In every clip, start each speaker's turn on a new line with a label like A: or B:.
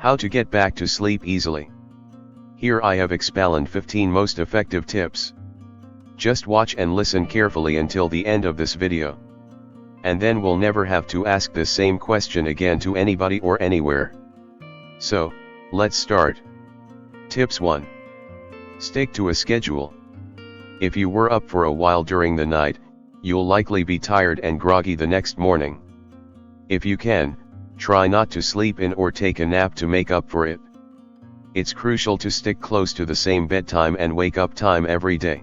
A: How to get back to sleep easily. Here I have explained 15 most effective tips. Just watch and listen carefully until the end of this video. And then we'll never have to ask this same question again to anybody or anywhere. So, let's start. Tips 1. Stick to a schedule. If you were up for a while during the night, you'll likely be tired and groggy the next morning. If you can, try not to sleep in or take a nap to make up for it. It's crucial to stick close to the same bedtime and wake up time every day.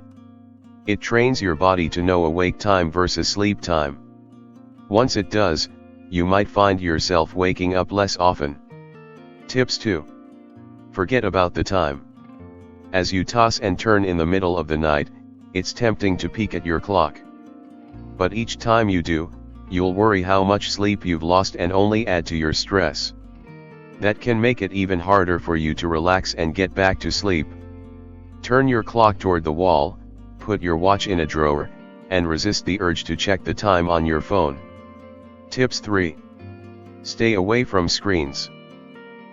A: It trains your body to know awake time versus sleep time. Once it does, you might find yourself waking up less often. Tips 2. Forget about the time. As you toss and turn in the middle of the night, it's tempting to peek at your clock. But each time you do, you'll worry how much sleep you've lost and only add to your stress. That can make it even harder for you to relax and get back to sleep. Turn your clock toward the wall, put your watch in a drawer, and resist the urge to check the time on your phone. Tips 3. Stay away from screens.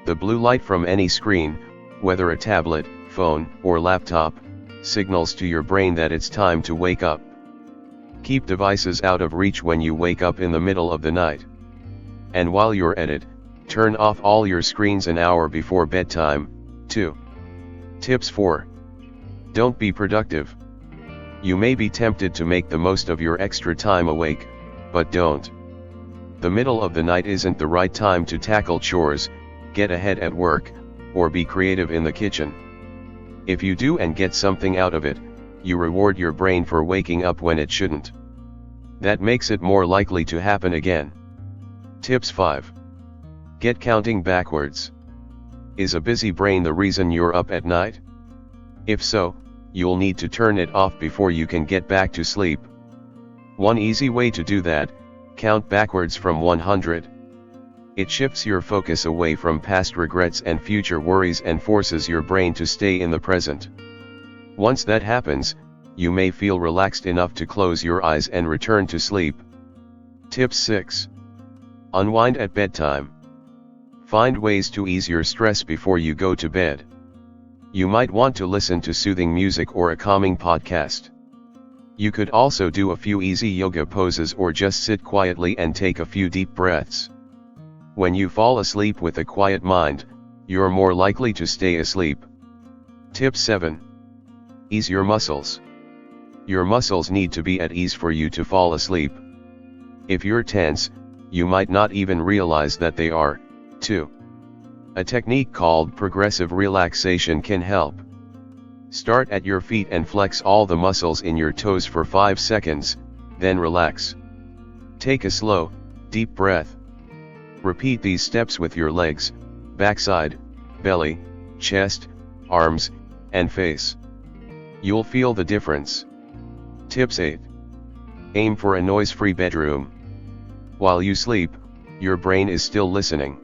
A: The blue light from any screen, whether a tablet, phone, or laptop, signals to your brain that it's time to wake up. Keep devices out of reach when you wake up in the middle of the night. And while you're at it, turn off all your screens an hour before bedtime, too. Tips 4. Don't be productive. You may be tempted to make the most of your extra time awake, but don't. The middle of the night isn't the right time to tackle chores, get ahead at work, or be creative in the kitchen. If you do and get something out of it, you reward your brain for waking up when it shouldn't. That makes it more likely to happen again. Tips 5. Get counting backwards. Is a busy brain the reason you're up at night? If so, you'll need to turn it off before you can get back to sleep. One easy way to do that: count backwards from 100. It shifts your focus away from past regrets and future worries and forces your brain to stay in the present. Once that happens, you may feel relaxed enough to close your eyes and return to sleep. Tip 6. Unwind at bedtime. Find ways to ease your stress before you go to bed. You might want to listen to soothing music or a calming podcast. You could also do a few easy yoga poses or just sit quietly and take a few deep breaths. When you fall asleep with a quiet mind, you're more likely to stay asleep. Tip 7. Ease your muscles. Your muscles need to be at ease for you to fall asleep. If you're tense, you might not even realize that they are, too. A technique called progressive relaxation can help. Start at your feet and flex all the muscles in your toes for 5 seconds, then relax. Take a slow, deep breath. Repeat these steps with your legs, backside, belly, chest, arms, and face. You'll feel the difference. Tips 8. Aim for a noise-free bedroom. While you sleep, your brain is still listening.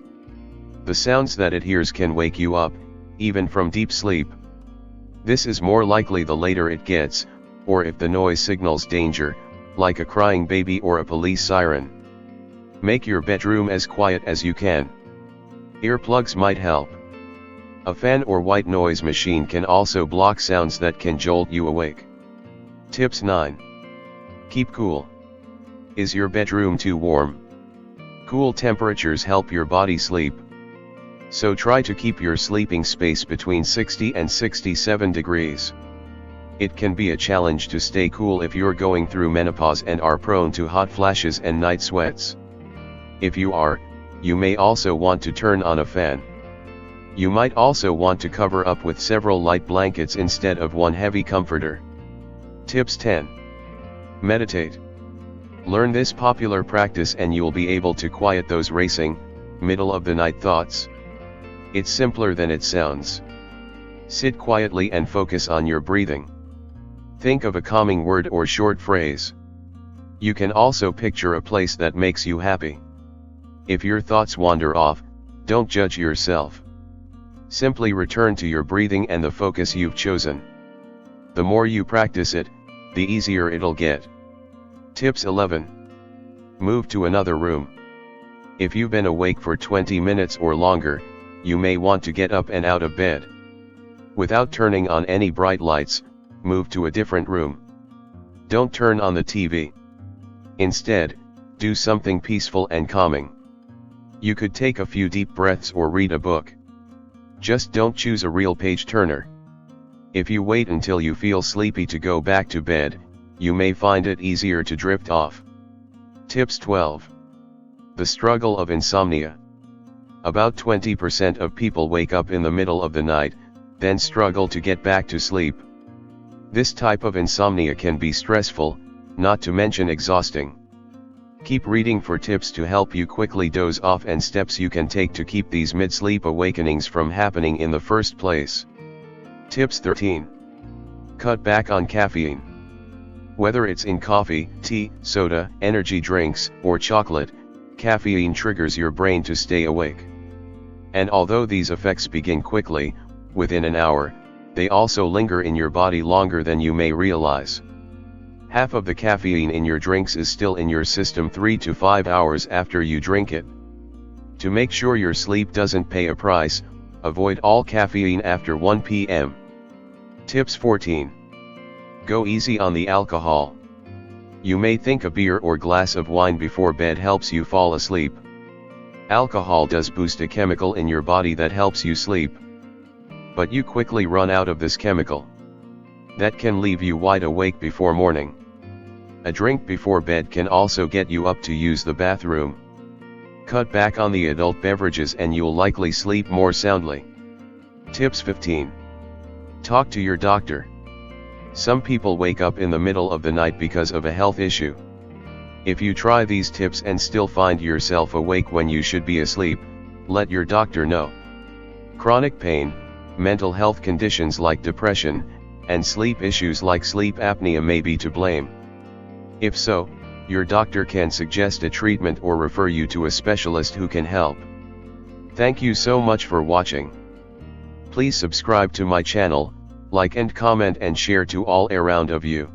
A: The sounds that it hears can wake you up, even from deep sleep. This is more likely the later it gets, or if the noise signals danger, like a crying baby or a police siren. Make your bedroom as quiet as you can. Earplugs might help. A fan or white noise machine can also block sounds that can jolt you awake. Tips 9. Keep cool. Is your bedroom too warm? Cool temperatures help your body sleep. So try to keep your sleeping space between 60 and 67 degrees. It can be a challenge to stay cool if you're going through menopause and are prone to hot flashes and night sweats. If you are, you may also want to turn on a fan. You might also want to cover up with several light blankets instead of one heavy comforter. Tips 10. Meditate. Learn this popular practice and you'll be able to quiet those racing, middle-of-the-night thoughts. It's simpler than it sounds. Sit quietly and focus on your breathing. Think of a calming word or short phrase. You can also picture a place that makes you happy. If your thoughts wander off, don't judge yourself. Simply return to your breathing and the focus you've chosen. The more you practice it, the easier it'll get. Tips 11. Move to another room. If you've been awake for 20 minutes or longer, you may want to get up and out of bed. Without turning on any bright lights, move to a different room. Don't turn on the TV. Instead, do something peaceful and calming. You could take a few deep breaths or read a book. Just don't choose a real page turner. If you wait until you feel sleepy to go back to bed, you may find it easier to drift off. Tips 12. The struggle of insomnia. About 20% of people wake up in the middle of the night, then struggle to get back to sleep. This type of insomnia can be stressful, not to mention exhausting. Keep reading for tips to help you quickly doze off and steps you can take to keep these mid-sleep awakenings from happening in the first place. Tips 13. Cut back on caffeine. Whether it's in coffee, tea, soda, energy drinks, or chocolate, caffeine triggers your brain to stay awake. And although these effects begin quickly, within an hour, they also linger in your body longer than you may realize. Half of the caffeine in your drinks is still in your system 3 to 5 hours after you drink it. To make sure your sleep doesn't pay a price, avoid all caffeine after 1 p.m. Tips 14. Go easy on the alcohol. You may think a beer or glass of wine before bed helps you fall asleep. Alcohol does boost a chemical in your body that helps you sleep. But you quickly run out of this chemical. That can leave you wide awake before morning. A drink before bed can also get you up to use the bathroom. Cut back on the adult beverages and you'll likely sleep more soundly. Tips 15. Talk to your doctor. Some people wake up in the middle of the night because of a health issue. If you try these tips and still find yourself awake when you should be asleep, let your doctor know. Chronic pain, mental health conditions like depression, and sleep issues like sleep apnea may be to blame. If so, your doctor can suggest a treatment or refer you to a specialist who can help. Thank you so much for watching. Please subscribe to my channel, like and comment and share to all around of you.